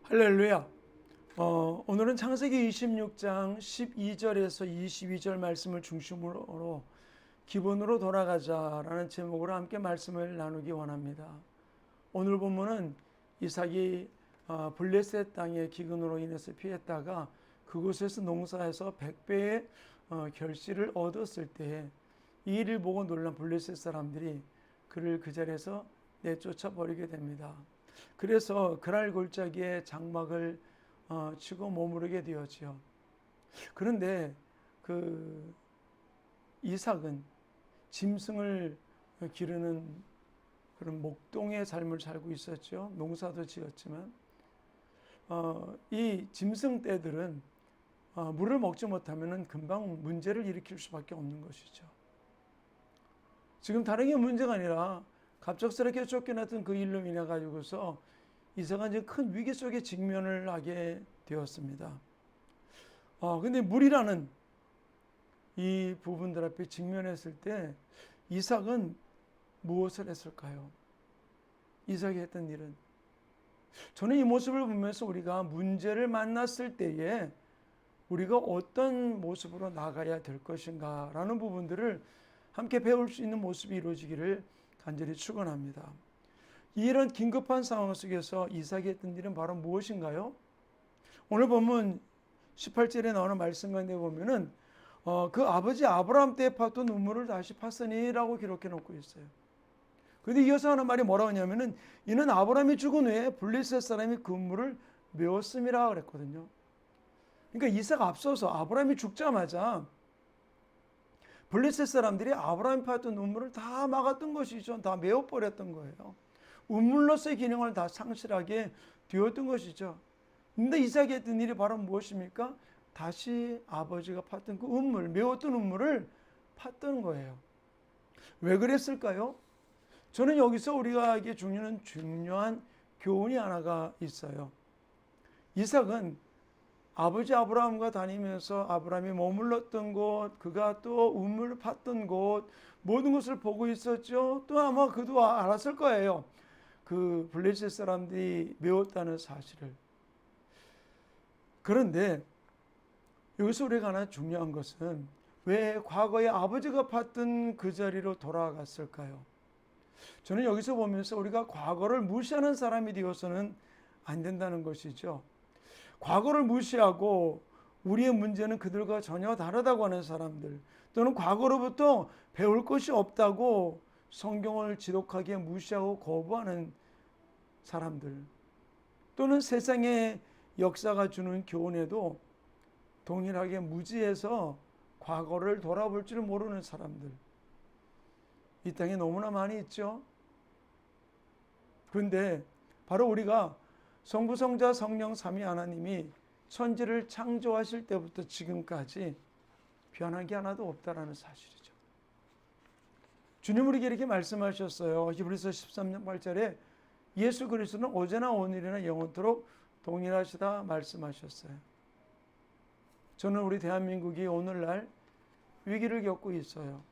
할렐루야. 오늘은 창세기 26장 12절에서 22절 말씀을 중심으로 기본으로 돌아가자라는 제목으로 함께 말씀을 나누기 원합니다. 오늘 본문은 이삭이 블레셋 땅의 기근으로 인해서 피했다가 그곳에서 농사해서 100배의 결실을 얻었을 때에 이 일을 보고 놀란 블레셋 사람들이 그를 그 자리에서 내쫓아 버리게 됩니다. 그래서 그날 골짜기에 장막을 치고 머무르게 되었지요. 그런데 그 이삭은 짐승을 기르는 그런 목동의 삶을 살고 있었죠. 농사도 지었지만 이 짐승 떼들은 물을 먹지 못하면 금방 문제를 일으킬 수밖에 없는 것이죠. 지금 다른 게 문제가 아니라 갑작스럽게 쫓겨났던 그 일로 인해 가지고서 이삭은 이제 큰 위기 속에 직면을 하게 되었습니다. 근데 물이라는 이 부분들 앞에 직면했을 때 이삭은 무엇을 했을까요? 이삭이 했던 일은, 저는 이 모습을 보면서 우리가 문제를 만났을 때에 우리가 어떤 모습으로 나가야 될 것인가 라는 부분들을 함께 배울 수 있는 모습이 이루어지기를 간절히 축원합니다. 이런 긴급한 상황 속에서 이삭이 했던 일은 바로 무엇인가요? 오늘 보면 18절에 나오는 말씀 가운데 보면은 그 아버지 아브라함 때 팠던 눈물을 다시 팠으니라고 기록해 놓고 있어요. 그런데 이어서 하는 말이 뭐라고 하냐면은 이는 아브라함이 죽은 후에 블레셋 사람이 그 물을 메웠음이라 그랬거든요. 그러니까 이삭 앞서서 아브라함이 죽자마자 블레셋 사람들이 아브라함이 팠던 눈물을 다 막았던 것이죠. 다 메워버렸던 거예요. 우물로서의 기능을 다 상실하게 되었던 것이죠. 근데 이삭이 했던 일이 바로 무엇입니까? 다시 아버지가 팠던 그 우물, 메웠던 우물을 팠던 거예요. 왜 그랬을까요? 저는 여기서 우리가 중요한 교훈이 하나가 있어요. 이삭은 아버지 아브라함과 다니면서 아브라함이 머물렀던 곳, 그가 또 우물을 팠던 곳, 모든 것을 보고 있었죠. 또 아마 그도 알았을 거예요. 그 블레셋 사람들이 메웠다는 사실을. 그런데 여기서 우리가 하나 중요한 것은 왜 과거에 아버지가 팠던 그 자리로 돌아갔을까요? 저는 여기서 보면서 우리가 과거를 무시하는 사람이 되어서는 안 된다는 것이죠. 과거를 무시하고 우리의 문제는 그들과 전혀 다르다고 하는 사람들, 또는 과거로부터 배울 것이 없다고 성경을 지독하게 무시하고 거부하는 사람들, 또는 세상의 역사가 주는 교훈에도 동일하게 무지해서 과거를 돌아볼 줄 모르는 사람들, 이 땅에 너무나 많이 있죠. 그런데 바로 우리가 성부, 성자, 성령 삼위 하나님이 천지를 창조하실 때부터 지금까지 변한 게 하나도 없다라는 사실이죠. 주님 우리에게 이렇게 말씀하셨어요. 히브리서 13장 8절에 예수 그리스도는 어제나 오늘이나 영원토록 동일하시다 말씀하셨어요. 저는 우리 대한민국이 오늘날 위기를 겪고 있어요.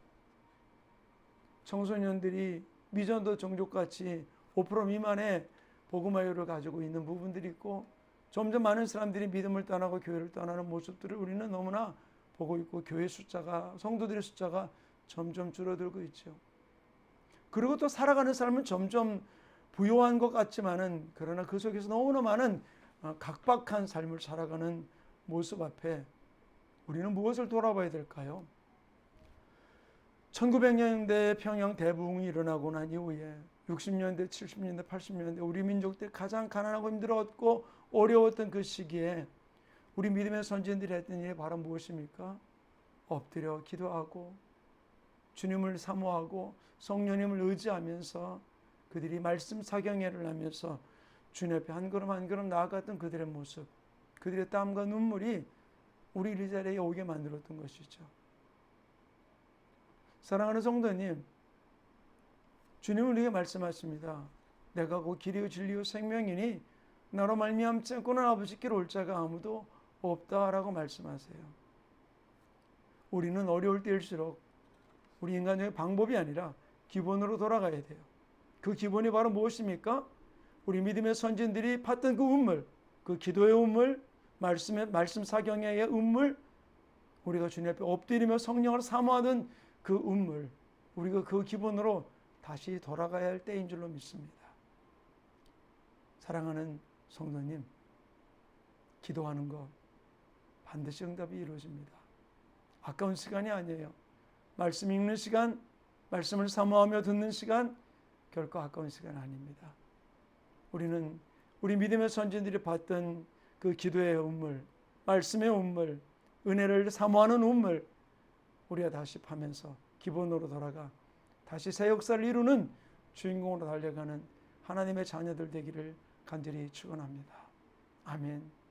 청소년들이 미전도 종족같이 5% 미만의 복음화율을 가지고 있는 부분들이 있고, 점점 많은 사람들이 믿음을 떠나고 교회를 떠나는 모습들을 우리는 너무나 보고 있고, 교회 숫자가, 성도들의 숫자가 점점 줄어들고 있죠. 그리고 또 살아가는 삶은 점점 부요한 것 같지만은, 그러나 그 속에서 너무나 많은 각박한 삶을 살아가는 모습 앞에 우리는 무엇을 돌아봐야 될까요? 1900년대 평양 대부흥이 일어나고 난 이후에 60년대, 70년대, 80년대 우리 민족들이 가장 가난하고 힘들었고 어려웠던 그 시기에 우리 믿음의 선진들이 했던 일이 바로 무엇입니까? 엎드려 기도하고 주님을 사모하고 성령님을 의지하면서 그들이 말씀 사경회를 하면서 주님 앞에 한 걸음 한 걸음 나아갔던 그들의 모습, 그들의 땀과 눈물이 우리 이 자리에 오게 만들었던 것이죠. 사랑하는 성도님, 주님은 우리에게 말씀하십니다. 내가 곧 길이요 진리요 생명이니 나로 말미암지 않고는 아버지께로 올 자가 아무도 없다라고 말씀하세요. 우리는 어려울 때일수록 우리 인간적인 방법이 아니라 기본으로 돌아가야 돼요. 그 기본이 바로 무엇입니까? 우리 믿음의 선진들이 팠던 그 우물, 그 기도의 음물, 말씀 사경의 음물, 우리가 주님 앞에 엎드리며 성령을 사모하는 그 음물, 우리가 그 기분으로 다시 돌아가야 할 때인 줄로 믿습니다. 사랑하는 성도님, 기도하는 것 반드시 응답이 이루어집니다. 아까운 시간이 아니에요. 말씀 읽는 시간, 말씀을 사모하며 듣는 시간, 결코 아까운 시간 아닙니다. 우리는 우리 믿음의 선진들이 봤던 그 기도의 운물, 말씀의 운물, 은혜를 사모하는 운물, 우리가 다시 파면서 기본으로 돌아가 다시 새 역사를 이루는 주인공으로 달려가는 하나님의 자녀들 되기를 간절히 축원합니다. 아멘.